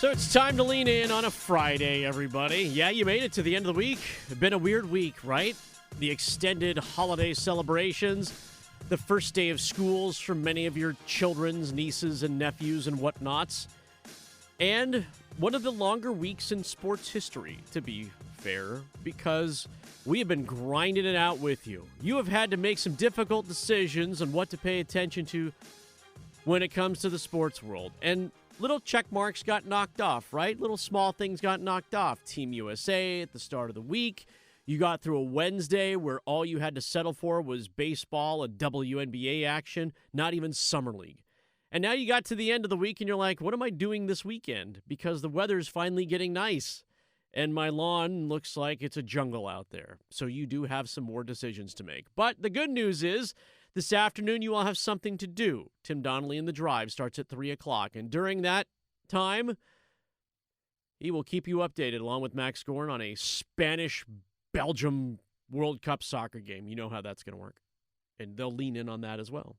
So it's time to lean in on a Friday, everybody. Yeah, you made it to the end of the week. It's been a weird week, right? The extended holiday celebrations, the first day of schools for many of your children's nieces and nephews and whatnots, and one of the longer weeks in sports history, to be fair, because we have been grinding it out with you. You have had to make some difficult decisions on what to pay attention to when it comes to the sports world, and little check marks got knocked off, right? Little small things got knocked off. Team USA at the start of the week. You got through a Wednesday where all you had to settle for was baseball and WNBA action, not even Summer League. And now you got to the end of the week and you're like, what am I doing this weekend? Because the weather's finally getting nice and my lawn looks like it's a jungle out there. So you do have some more decisions to make. But the good news is, this afternoon, you will have something to do. Tim Donnelly in the Drive starts at 3 o'clock. And during that time, he will keep you updated along with Max Goren on a Spanish-Belgium World Cup soccer game. You know how that's going to work. And they'll lean in on that as well.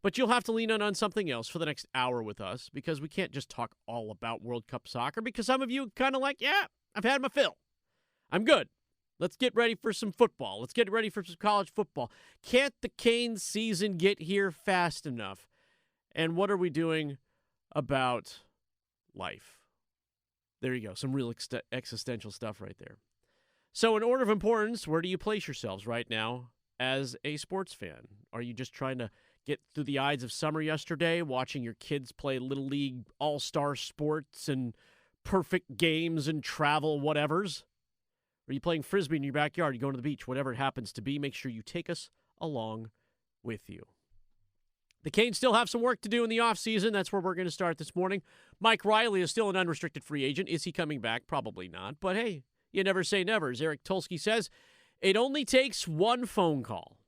But you'll have to lean in on something else for the next hour with us because we can't just talk all about World Cup soccer because some of you kind of like, yeah, I've had my fill. I'm good. Let's get ready for some football. Let's get ready for some college football. Can't the Canes season get here fast enough? And what are we doing about life? There you go. Some real existential stuff right there. So in order of importance, where do you place yourselves right now as a sports fan? Are you just trying to get through the Ides of summer yesterday, watching your kids play Little League all-star sports and perfect games and travel whatevers? Are you playing Frisbee in your backyard? You going to the beach? Whatever it happens to be, make sure you take us along with you. The Canes still have some work to do in the offseason. That's where we're going to start this morning. Mike Riley is still an unrestricted free agent. Is he coming back? Probably not. But hey, you never say never. As Eric Tulsky says, it only takes one phone call.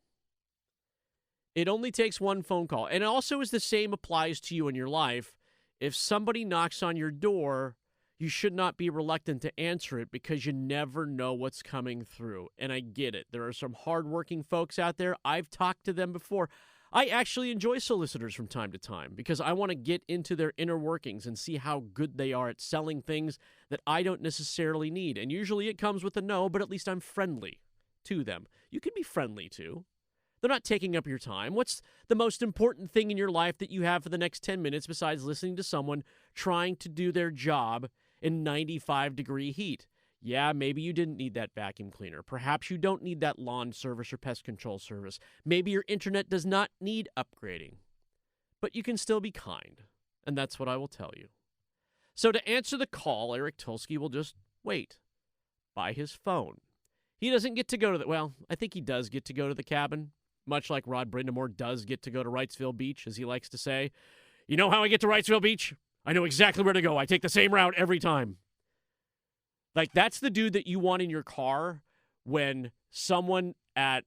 It only takes one phone call. And it also is the same applies to you in your life. If somebody knocks on your door, you should not be reluctant to answer it because you never know what's coming through. And I get it. There are some hardworking folks out there. I've talked to them before. I actually enjoy solicitors from time to time because I want to get into their inner workings and see how good they are at selling things that I don't necessarily need. And usually it comes with a no, but at least I'm friendly to them. You can be friendly too. They're not taking up your time. What's the most important thing in your life that you have for the next 10 minutes besides listening to someone trying to do their job in 95-degree heat? Yeah, maybe you didn't need that vacuum cleaner. Perhaps you don't need that lawn service or pest control service. Maybe your internet does not need upgrading. But you can still be kind, and that's what I will tell you. So to answer the call, Eric Tulsky will just wait by his phone. He doesn't get to go to well, I think he does get to go to the cabin, much like Rod Brindamore does get to go to Wrightsville Beach, as he likes to say. You know how I get to Wrightsville Beach? I know exactly where to go. I take the same route every time. Like, that's the dude that you want in your car when someone at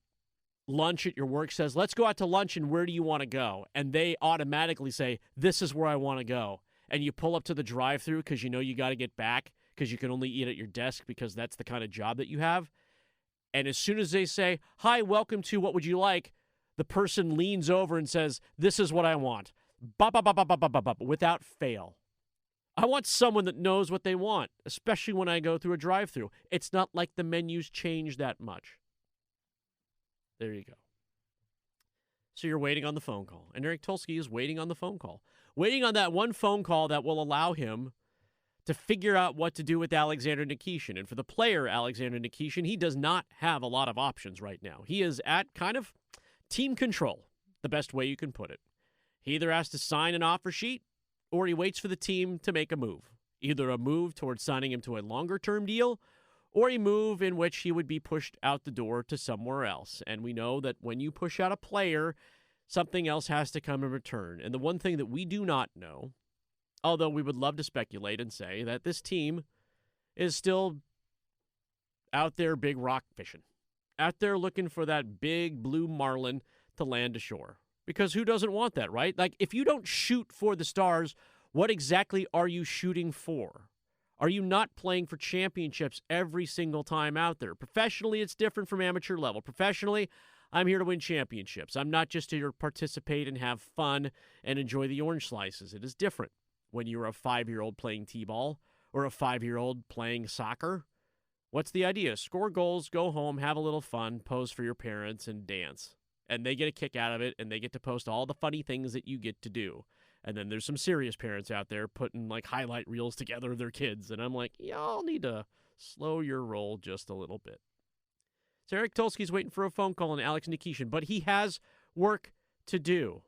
lunch at your work says, let's go out to lunch and where do you want to go? And they automatically say, this is where I want to go. And you pull up to the drive-thru because you know you got to get back because you can only eat at your desk because that's the kind of job that you have. And as soon as they say, hi, welcome to what would you like? The person leans over and says, this is what I want. Without fail. I want someone that knows what they want, especially when I go through a drive-thru. It's not like the menus change that much. There you go. So you're waiting on the phone call. And Eric Tulsky is waiting on the phone call. Waiting on that one phone call that will allow him to figure out what to do with Alexander Nikishin. And for the player, Alexander Nikishin, he does not have a lot of options right now. He is at kind of team control, the best way you can put it. He either has to sign an offer sheet or he waits for the team to make a move. Either a move towards signing him to a longer-term deal or a move in which he would be pushed out the door to somewhere else. And we know that when you push out a player, something else has to come in return. And the one thing that we do not know, although we would love to speculate and say that this team is still out there big rock fishing, out there looking for that big blue marlin to land ashore. Because who doesn't want that, right? Like, if you don't shoot for the stars, what exactly are you shooting for? Are you not playing for championships every single time out there? Professionally, it's different from amateur level. Professionally, I'm here to win championships. I'm not just here to participate and have fun and enjoy the orange slices. It is different. when you're a 5-year-old playing t-ball or a 5-year-old playing soccer? What's the idea? Score goals, go home, have a little fun, pose for your parents, and dance. And they get a kick out of it, and they get to post all the funny things that you get to do. And then there's some serious parents out there putting like highlight reels together of their kids. And I'm like, y'all need to slow your roll just a little bit. So Eric Tulsky's waiting for a phone call on Alex Nikishin, but he has work to do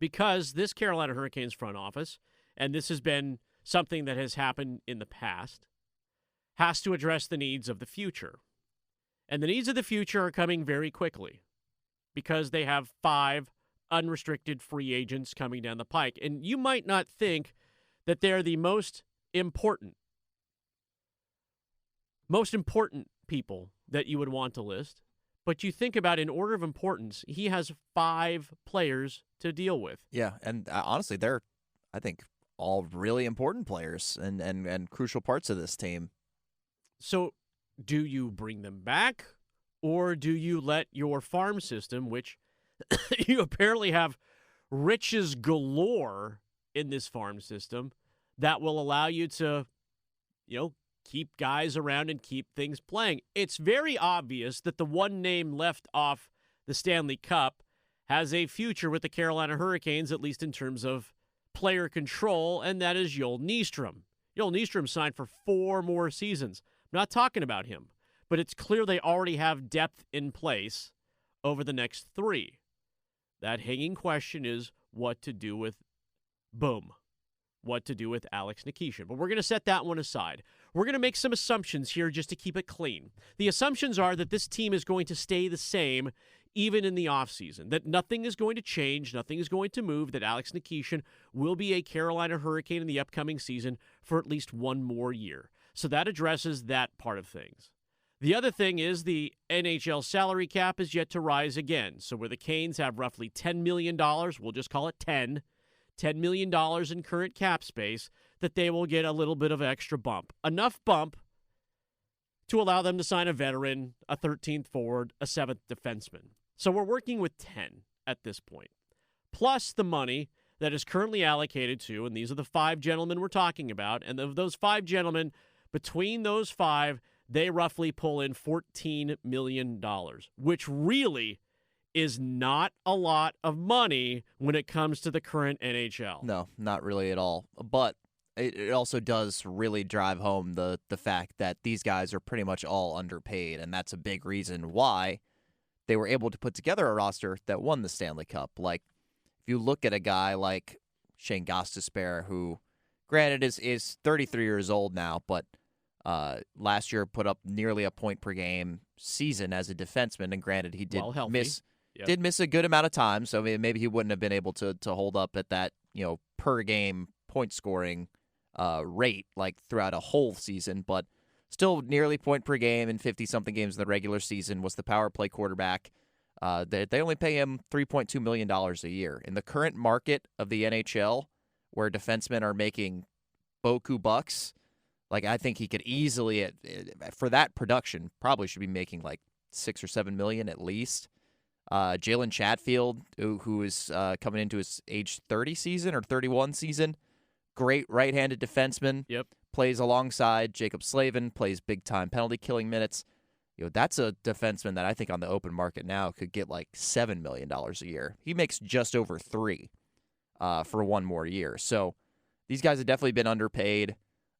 because this Carolina Hurricanes front office, and this has been something that has happened in the past, has to address the needs of the future. And the needs of the future are coming very quickly because they have 5 unrestricted free agents coming down the pike. And you might not think that they're the most important people that you would want to list. But you think about in order of importance, he has 5 players to deal with. Yeah, and honestly, they're, I think, all really important players and crucial parts of this team. So do you bring them back, or do you let your farm system, which you apparently have riches galore in this farm system, that will allow you to, keep guys around and keep things playing? It's very obvious that the one name left off the Stanley Cup has a future with the Carolina Hurricanes, at least in terms of player control, and that is Joel Nyström. Joel Nyström signed for 4 more seasons. I'm not talking about him, but it's clear they already have depth in place over the next 3. That hanging question is what to do with what to do with Alex Nikishin. But we're going to set that one aside. We're going to make some assumptions here just to keep it clean. The assumptions are that this team is going to stay the same even in the offseason, that nothing is going to change, nothing is going to move, that Alex Nikishin will be a Carolina Hurricane in the upcoming season for at least 1 more year. So that addresses that part of things. The other thing is the NHL salary cap is yet to rise again. So where the Canes have roughly $10 million, we'll just call it $10 million in current cap space, that they will get a little bit of extra bump. Enough bump to allow them to sign a veteran, a 13th forward, a 7th defenseman. So we're working with 10 at this point, plus the money that is currently allocated to, and these are the 5 gentlemen we're talking about, and of those 5 gentlemen, between those 5, they roughly pull in $14 million, which really is not a lot of money when it comes to the current NHL. No, not really at all. But it also does really drive home the fact that these guys are pretty much all underpaid, and that's a big reason why they were able to put together a roster that won the Stanley Cup. Like, if you look at a guy like Shane Gostisbehere, who, granted, is 33 years old now, but last year put up nearly a point per game season as a defenseman, and granted, he did miss a good amount of time, so maybe he wouldn't have been able to hold up at that per game point scoring rate like throughout a whole season, but still nearly point per game in 50-something games in the regular season, was the power play quarterback. They only pay him $3.2 million a year. In the current market of the NHL, where defensemen are making boku bucks, like, I think he could easily, for that production, probably should be making like $6 or $7 million at least. Jalen Chatfield, who is coming into his age 30 season or 31 season, great right-handed defenseman. Yep. Plays alongside Jacob Slavin, plays big-time penalty-killing minutes. That's a defenseman that I think on the open market now could get like $7 million a year. He makes just over $3 for 1 more year. So these guys have definitely been underpaid,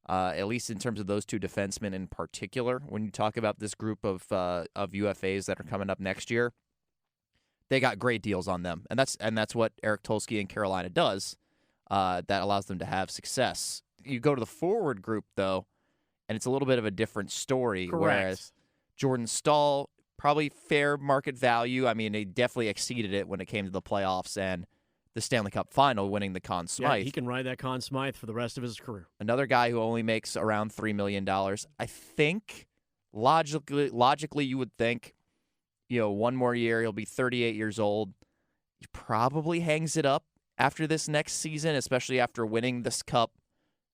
at least in terms of those 2 defensemen in particular. When you talk about this group of UFAs that are coming up next year, they got great deals on them, and that's what Eric Tulsky and Carolina does. That allows them to have success. You go to the forward group, though, and it's a little bit of a different story. Correct. Whereas Jordan Staal, probably fair market value. I mean, he definitely exceeded it when it came to the playoffs and the Stanley Cup final, winning the Conn Smythe. Yeah, he can ride that Conn Smythe for the rest of his career. Another guy who only makes around $3 million. I think, logically, you would think, 1 more year, he'll be 38 years old. He probably hangs it up after this next season, especially after winning this cup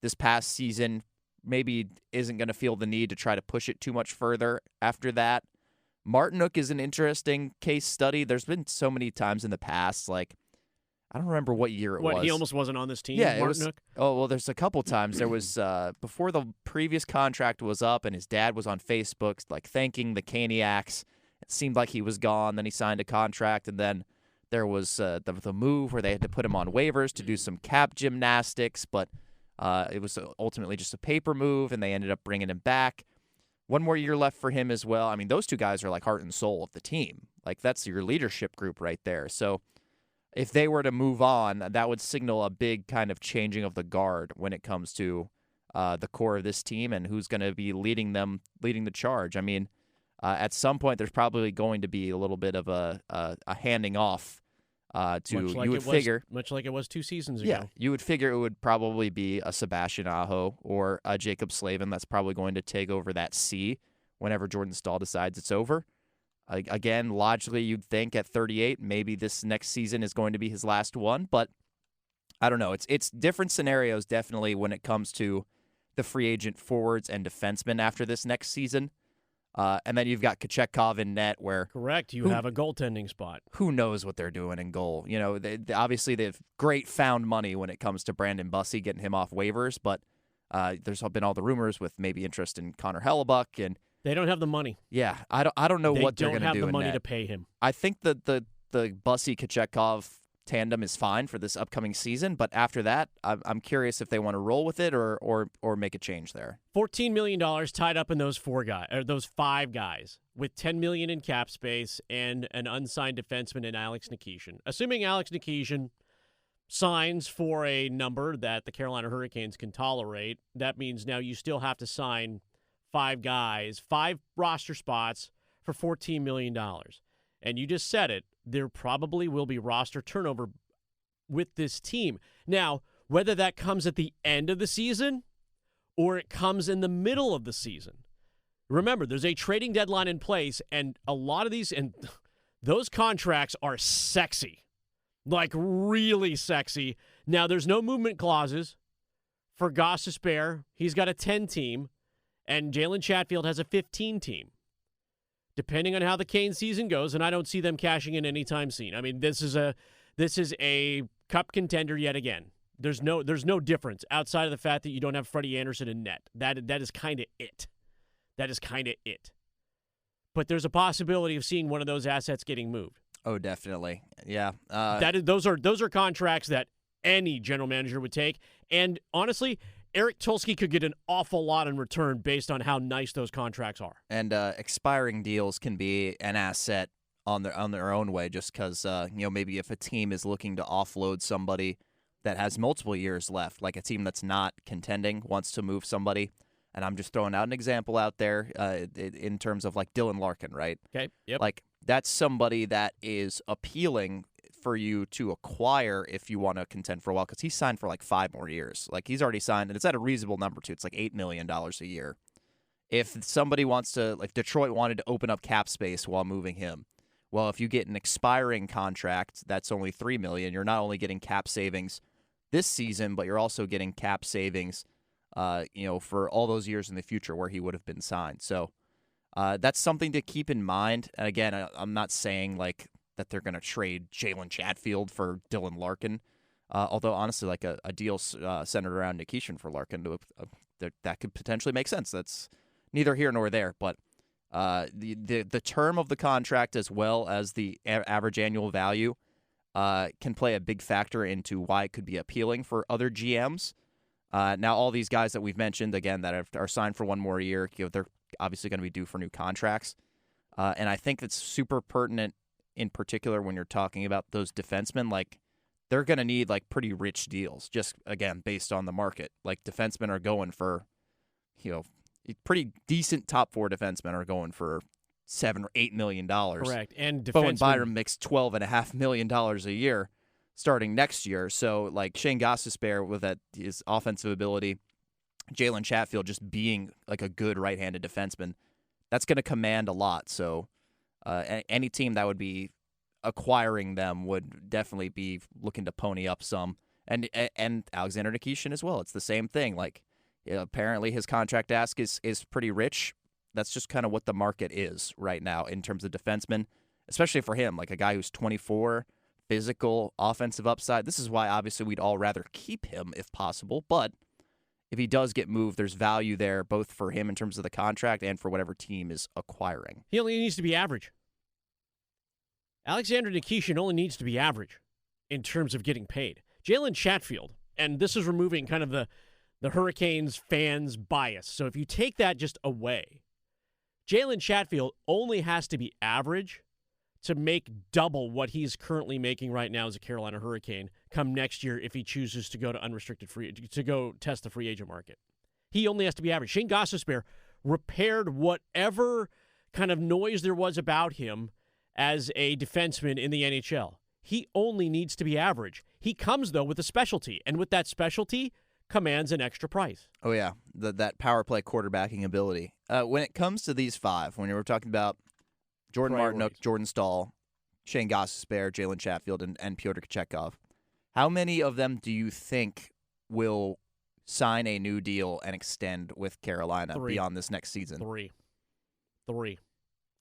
this past season. Maybe isn't going to feel the need to try to push it too much further after that. Martinook is an interesting case study. There's been so many times in the past, like, I don't remember what year it was. He almost wasn't on this team, Yeah, it Martin was. Hook? Oh, well, there's a couple times. There was before the previous contract was up, and his dad was on Facebook, like, thanking the Caniacs. It seemed like he was gone. Then he signed a contract, and then there was the move where they had to put him on waivers to do some cap gymnastics, but it was ultimately just a paper move, and they ended up bringing him back. One more year left for him as well. I mean, those two guys are like heart and soul of the team. Like, that's your leadership group right there. So if they were to move on, that would signal a big kind of changing of the guard when it comes to the core of this team and who's going to be leading the charge. I mean, at some point, there's probably going to be a little bit of a handing off figure. Much like it was 2 seasons ago. Yeah, you would figure it would probably be a Sebastian Aho or a Jacob Slavin that's probably going to take over that C whenever Jordan Staal decides it's over. Again, logically, you'd think at 38, maybe this next season is going to be his last one, but I don't know. It's different scenarios, definitely, when it comes to the free agent forwards and defensemen after this next season. And then you've got Kochetkov in net where... Correct. You have a goaltending spot. Who knows what they're doing in goal? You know, obviously they have great found money when it comes to Brandon Bussey, getting him off waivers, but there's been all the rumors with maybe interest in Connor Hellebuck, and they don't have the money. Yeah, I don't know what they're going to do. They don't have the money net. to pay him. I think that the Bussey-Kochetkov tandem is fine for this upcoming season, but after that, I'm curious if they want to roll with it or make a change there. $14 million tied up in those 5 guys, with $10 million in cap space and an unsigned defenseman in Alex Nikishin. Assuming Alex Nikishin signs for a number that the Carolina Hurricanes can tolerate, that means now you still have to sign 5 guys, 5 roster spots for $14 million. And you just said it, there probably will be roster turnover with this team. Now, whether that comes at the end of the season or it comes in the middle of the season, remember, there's a trading deadline in place, and a lot of those contracts are sexy, like really sexy. Now, there's no movement clauses for Gostisbehere. He's got a 10 team. And Jalen Chatfield has a 15 team, depending on how the Canes season goes, and I don't see them cashing in anytime soon. I mean, this is a cup contender yet again. There's no difference outside of the fact that you don't have Freddie Anderson in net. That is kind of it. That is kind of it. But there's a possibility of seeing one of those assets getting moved. Oh, definitely. Yeah. Those are contracts that any general manager would take, and honestly, Eric Tulsky could get an awful lot in return based on how nice those contracts are. And expiring deals can be an asset on their own way, just because maybe if a team is looking to offload somebody that has multiple years left, like a team that's not contending wants to move somebody. And I'm just throwing out an example out there in terms of like Dylan Larkin, right? Okay. Yep. Like that's somebody that is appealing for you to acquire if you want to contend for a while, because he's signed for like 5 more years. Like he's already signed, and it's at a reasonable number too. It's like $8 million a year. If somebody wants to, like Detroit wanted to open up cap space while moving him, well, if you get an expiring contract that's only $3 million, you're not only getting cap savings this season, but you're also getting cap savings, for all those years in the future where he would have been signed. So that's something to keep in mind. And again, I'm not saying like that they're going to trade Jalen Chatfield for Dylan Larkin. Although, honestly, like a deal centered around Nikishin for Larkin, that could potentially make sense. That's neither here nor there. But the term of the contract as well as the average annual value can play a big factor into why it could be appealing for other GMs. Now, all these guys that we've mentioned, again, that are signed for one more year, they're obviously going to be due for new contracts. And I think it's super pertinent in particular when you're talking about those defensemen. Like, they're going to need like pretty rich deals, just again based on the market. Like defensemen are going for, pretty decent top 4 defensemen are going for $7 or $8 million. Correct, and Bowen Byram makes $12.5 million a year starting next year. So like Shane Gostisbehere with his offensive ability, Jalen Chatfield just being like a good right-handed defenseman, that's going to command a lot. So any team that would be acquiring them would definitely be looking to pony up some. And Alexander Nikishin as well. It's the same thing. Like, apparently his contract ask is pretty rich. That's just kind of what the market is right now in terms of defensemen, especially for him, like a guy who's 24, physical offensive upside. This is why obviously we'd all rather keep him if possible, but if he does get moved, there's value there both for him in terms of the contract and for whatever team is acquiring. He only needs to be average. Alexander Nikishin only needs to be average in terms of getting paid. Jalen Chatfield, and this is removing kind of the Hurricanes fans' bias. So if you take that just away, Jalen Chatfield only has to be average to make double what he's currently making right now as a Carolina Hurricane come next year if he chooses to go to to go test the free agent market. He only has to be average. Shane Gostisbehere repaired whatever kind of noise there was about him as a defenseman in the NHL. He only needs to be average. He comes, though, with a specialty, and with that specialty commands an extra price. Oh, yeah, that power play quarterbacking ability. When it comes to these five, when you were talking about Jordan Martinook, Jordan Staal, Shane Gostisbehere, Jalen Chatfield, and Pyotr Kochetkov, how many of them do you think will sign a new deal and extend with Carolina beyond this next season? Three.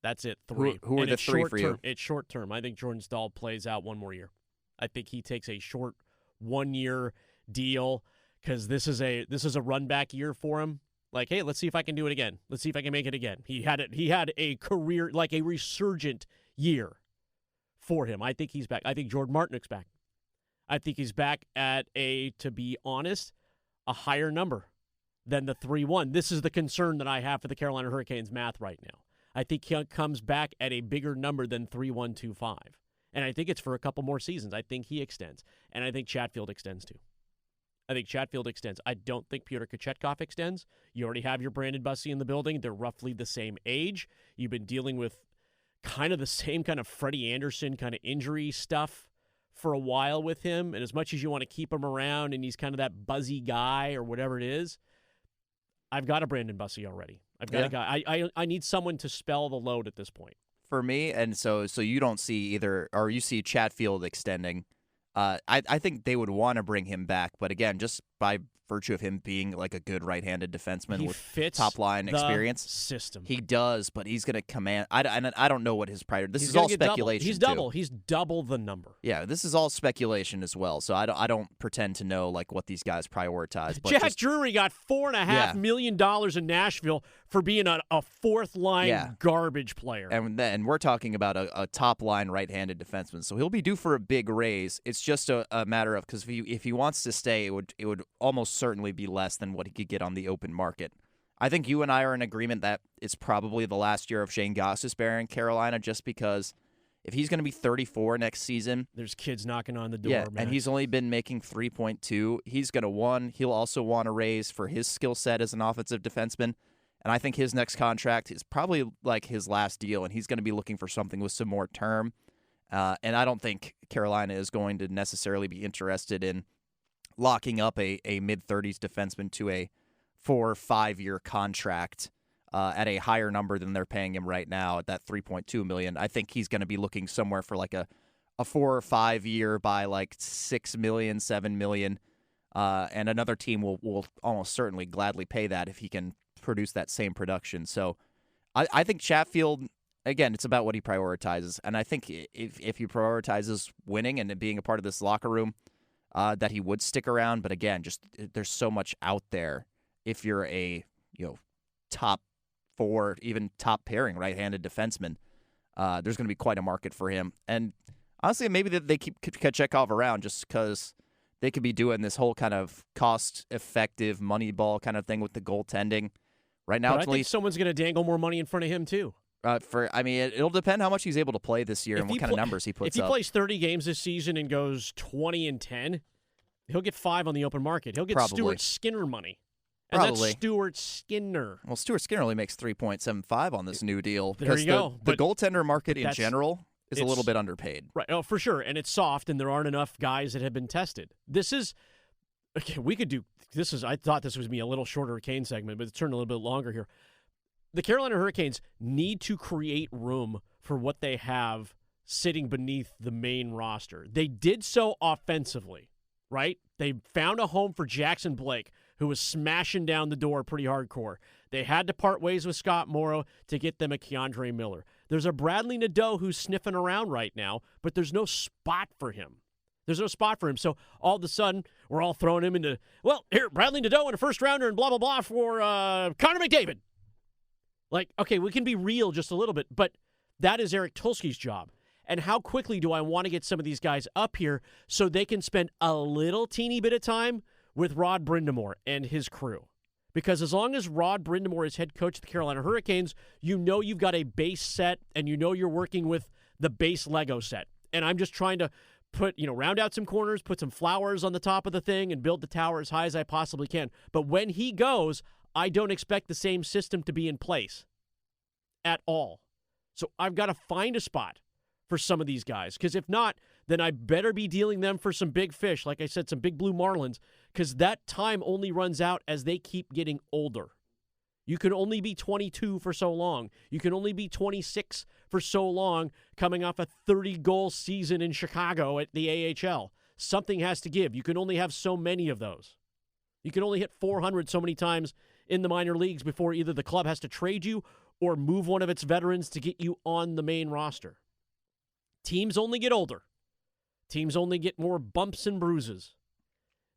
That's it. Three. Who are the three for you? It's short term. I think Jordan Staal plays out one more year. I think he takes a short 1 year deal because this is a run back year for him. Like, hey, let's see if I can do it again. Let's see if I can make it again. He had a career, like a resurgent year for him. I think he's back. I think Jordan Martinook's back. I think he's back at to be honest, a higher number than the 3-1. This is the concern that I have for the Carolina Hurricanes math right now. I think he comes back at a bigger number than 3-1-2-5. And I think it's for a couple more seasons. I think he extends. And I think Chatfield extends too. I don't think Pyotr Kochetkov extends. You already have your Brandon Bussey in the building. They're roughly the same age. You've been dealing with kind of the same kind of Freddie Anderson kind of injury stuff for a while with him. And as much as you want to keep him around and he's kind of that buzzy guy or whatever it is, I've got a Brandon Bussey already. I've got a guy. I need someone to spell the load at this point. For me, and so you don't see either, or you see Chatfield extending. I think they would want to bring him back, but again, just by virtue of him being like a good right-handed defenseman with top-line experience. System. He does, but he's going to command. I don't know what his priority. This is all speculation. He's double. He's double the number. Yeah, this is all speculation as well. So I don't pretend to know like what these guys prioritize. But Jack Drury got $4.5 million in Nashville for being a fourth-line garbage player. And we're talking about a top-line right-handed defenseman, so he'll be due for a big raise. It's just a matter of because if he wants to stay, it would almost certainly be less than what he could get on the open market. I think you and I are in agreement that it's probably the last year of Shane Gostisbehere in Carolina just because if he's going to be 34 next season. There's kids knocking on the door, man. And he's only been making 3.2. He'll also want a raise for his skill set as an offensive defenseman. And I think his next contract is probably like his last deal, and he's going to be looking for something with some more term. And I don't think Carolina is going to necessarily be interested in locking up a mid-30s defenseman to a 4 or 5 year contract at a higher number than they're paying him right now at that $3.2 million. I think he's going to be looking somewhere for like a 4 or 5 year by like $6 million, $7 million, and another team will almost certainly gladly pay that if he can produce that same production. So I think Chatfield, again, it's about what he prioritizes, and I think if he prioritizes winning and being a part of this locker room, that he would stick around. But again, just there's so much out there. If you're a top 4, even top pairing right-handed defenseman, there's going to be quite a market for him. And honestly, maybe they keep Kochetkov around just because they could be doing this whole kind of cost-effective money ball kind of thing with the goaltending. Right now, but I think someone's going to dangle more money in front of him too. It'll depend how much he's able to play this year and what kind of numbers he puts up. If he plays 30 games this season and goes 20-10, he'll get 5 on the open market. He'll get Stuart Skinner money. And that's Stuart Skinner. Well, Stuart Skinner only makes $3.75 on this new deal. There you go. The goaltender market in general is a little bit underpaid. Right. Oh, for sure. And it's soft, and there aren't enough guys that have been tested. We could do this. I thought this was be a little shorter Kane segment, but it's turned a little bit longer here. The Carolina Hurricanes need to create room for what they have sitting beneath the main roster. They did so offensively, right? They found a home for Jackson Blake, who was smashing down the door pretty hardcore. They had to part ways with Scott Morrow to get them a Keandre Miller. There's a Bradley Nadeau who's sniffing around right now, but there's no spot for him. There's no spot for him. So all of a sudden, we're all throwing him into, well, here, Bradley Nadeau and a first-rounder and blah, blah, blah for Connor McDavid. Like, okay, we can be real just a little bit, but that is Eric Tulsky's job. And how quickly do I want to get some of these guys up here so they can spend a little teeny bit of time with Rod Brindamore and his crew? Because as long as Rod Brindamore is head coach of the Carolina Hurricanes, you know you've got a base set and you know you're working with the base Lego set. And I'm just trying to round out some corners, put some flowers on the top of the thing, and build the tower as high as I possibly can. But when he goes, I don't expect the same system to be in place at all. So I've got to find a spot for some of these guys, because if not, then I better be dealing them for some big fish, like I said, some big blue marlins, because that time only runs out as they keep getting older. You can only be 22 for so long. You can only be 26 for so long coming off a 30-goal season in Chicago at the AHL. Something has to give. You can only have so many of those. You can only hit 400 so many times in the minor leagues before either the club has to trade you or move one of its veterans to get you on the main roster. Teams only get older. Teams only get more bumps and bruises.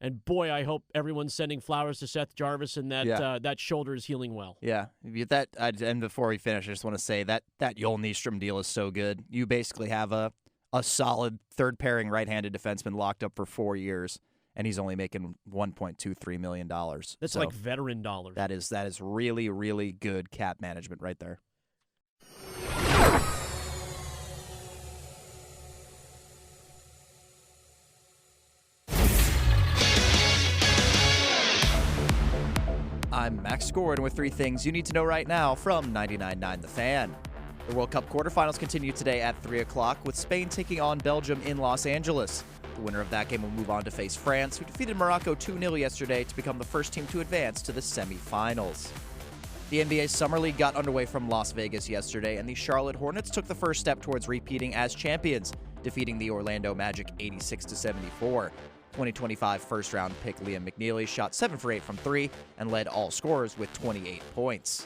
And boy, I hope everyone's sending flowers to Seth Jarvis and that shoulder is healing well. Yeah. And before we finish, I just want to say that Joel Nystrom deal is so good. You basically have a solid third-pairing right-handed defenseman locked up for 4 years, and he's only making $1.23 million. That's like veteran dollars. That is really, really good cap management right there. I'm Max Goren with 3 things you need to know right now from 99.9 The Fan. The World Cup quarterfinals continue today at 3 o'clock with Spain taking on Belgium in Los Angeles. The winner of that game will move on to face France, who defeated Morocco 2-0 yesterday to become the first team to advance to the semifinals. The NBA Summer League got underway from Las Vegas yesterday, and the Charlotte Hornets took the first step towards repeating as champions, defeating the Orlando Magic 86-74. 2025 first-round pick Liam McNeely shot 7 for 8 from 3 and led all scorers with 28 points.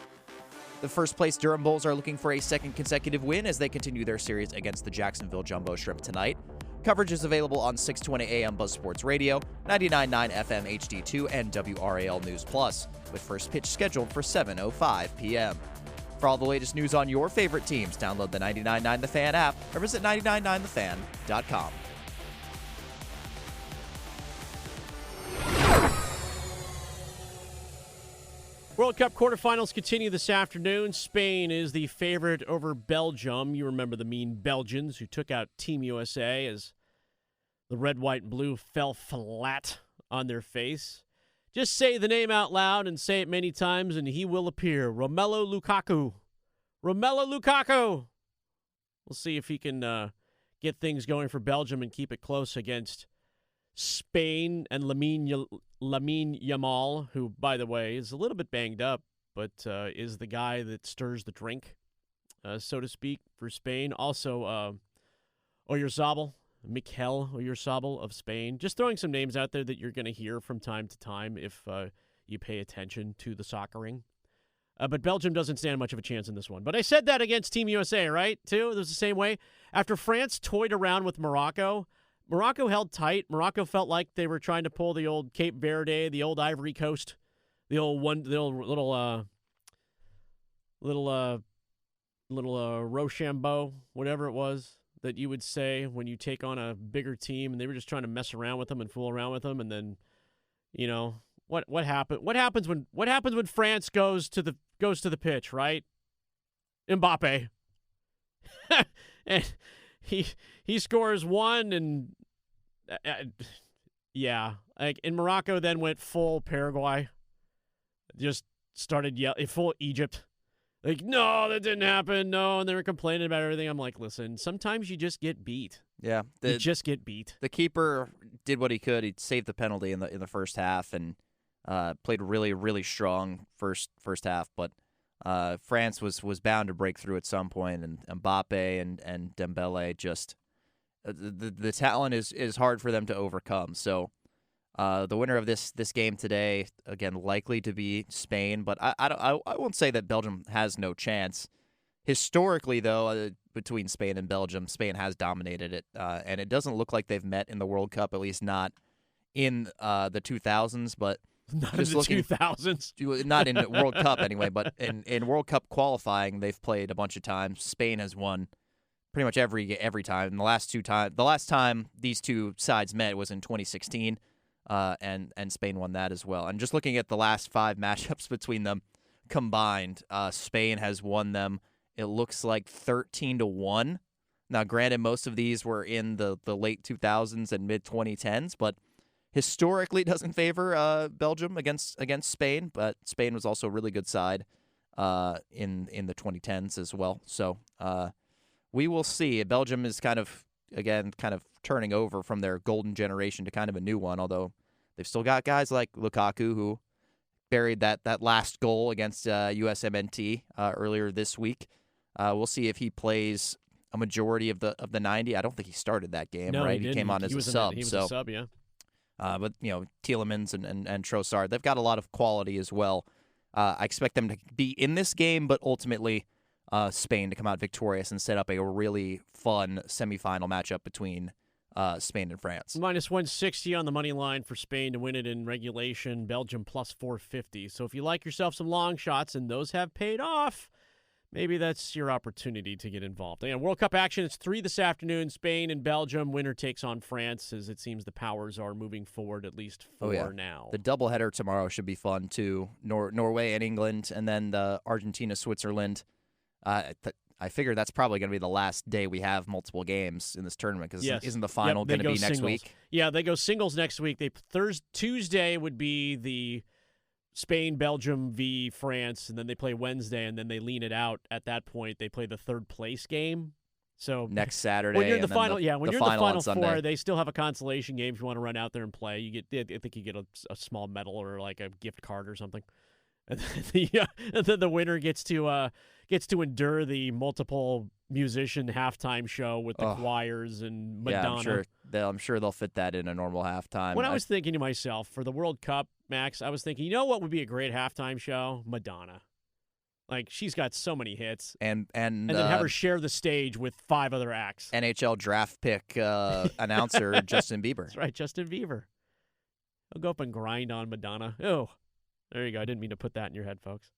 The first-place Durham Bulls are looking for a second consecutive win as they continue their series against the Jacksonville Jumbo Shrimp tonight. Coverage is available on 620 AM Buzz Sports Radio, 99.9 FM HD2, and WRAL News Plus, with first pitch scheduled for 7:05 p.m. For all the latest news on your favorite teams, download the 99.9 The Fan app or visit 999thefan.com. World Cup quarterfinals continue this afternoon. Spain is the favorite over Belgium. You remember the mean Belgians who took out Team USA as the red, white, and blue fell flat on their face. Just say the name out loud and say it many times and he will appear. Romelu Lukaku. Romelu Lukaku. We'll see if he can get things going for Belgium and keep it close against Spain and Lamine Yamal, who, by the way, is a little bit banged up, but is the guy that stirs the drink, so to speak, for Spain. Also, Oyarzabal, Mikel Oyarzabal of Spain. Just throwing some names out there that you're going to hear from time to time if you pay attention to the soccering. But Belgium doesn't stand much of a chance in this one. But I said that against Team USA, right, too? It was the same way. After France toyed around with Morocco held tight. Morocco felt like they were trying to pull the old Cape Verde, the old Ivory Coast, the old Rochambeau, whatever it was that you would say when you take on a bigger team, and they were just trying to mess around with them and fool around with them, and then, what happened? What happens when France goes to the pitch, right? Mbappe, and he scores one, and and Morocco then went full Paraguay, just started yelling full Egypt, like, no, that didn't happen, no, and they were complaining about everything. I'm like, listen, sometimes you just get beat. Yeah, you just get beat. The keeper did what he could. He saved the penalty in the first half and played really, really strong first half, but France was bound to break through at some point, and Mbappe and Dembele just the talent is hard for them to overcome. So the winner of this game today, again, likely to be Spain, but I won't say that Belgium has no chance. Historically, though, between Spain and Belgium, Spain has dominated it, and it doesn't look like they've met in the World Cup, at least not in the 2000s. But Not just in the 2000s. not in the World Cup anyway, but in World Cup qualifying, they've played a bunch of times. Spain has won pretty much every time. And the last time these two sides met was in 2016, and Spain won that as well. And just looking at the last 5 matchups between them combined, Spain has won them. It looks like 13-1. Now, granted, most of these were in the late 2000s and mid 2010s, but historically doesn't favor Belgium against Spain. But Spain was also a really good side in the 2010s as well. So we will see. Belgium is kind of turning over from their golden generation to kind of a new one, although they've still got guys like Lukaku who buried that last goal against USMNT earlier this week. We'll see if he plays a majority of the 90. I don't think he started that game, No, right? he came on as a sub. He was a sub, yeah. But Tielemans and Trossard, they've got a lot of quality as well. I expect them to be in this game, but ultimately Spain to come out victorious and set up a really fun semifinal matchup between Spain and France. Minus 160 on the money line for Spain to win it in regulation. Belgium plus 450. So if you like yourself some long shots, and those have paid off, maybe that's your opportunity to get involved. Again, World Cup action, it's 3 this afternoon. Spain and Belgium. Winner takes on France, as it seems the powers are moving forward, at least for now. The doubleheader tomorrow should be fun, too. Norway and England, and then the Argentina-Switzerland. I figure that's probably going to be the last day we have multiple games in this tournament, because isn't the final going to be next week? Yeah, they go singles next week. Tuesday would be the Spain, Belgium v. France, and then they play Wednesday, and then they lean it out. At that point, they play the third place game. So next Saturday, when you're in the final, when you're in the final Sunday. 4, they still have a consolation game if you want to run out there and play. I think you get a small medal or like a gift card or something, and then the winner gets to endure the multiple musician halftime show with the choirs and Madonna. Yeah, I'm sure they'll fit that in a normal halftime. When I was thinking to myself, for the World Cup, Max, I was thinking, you know what would be a great halftime show? Madonna. Like, she's got so many hits. And then have her share the stage with 5 other acts. NHL draft pick announcer Justin Bieber. That's right, Justin Bieber. He'll go up and grind on Madonna. Oh, there you go. I didn't mean to put that in your head, folks.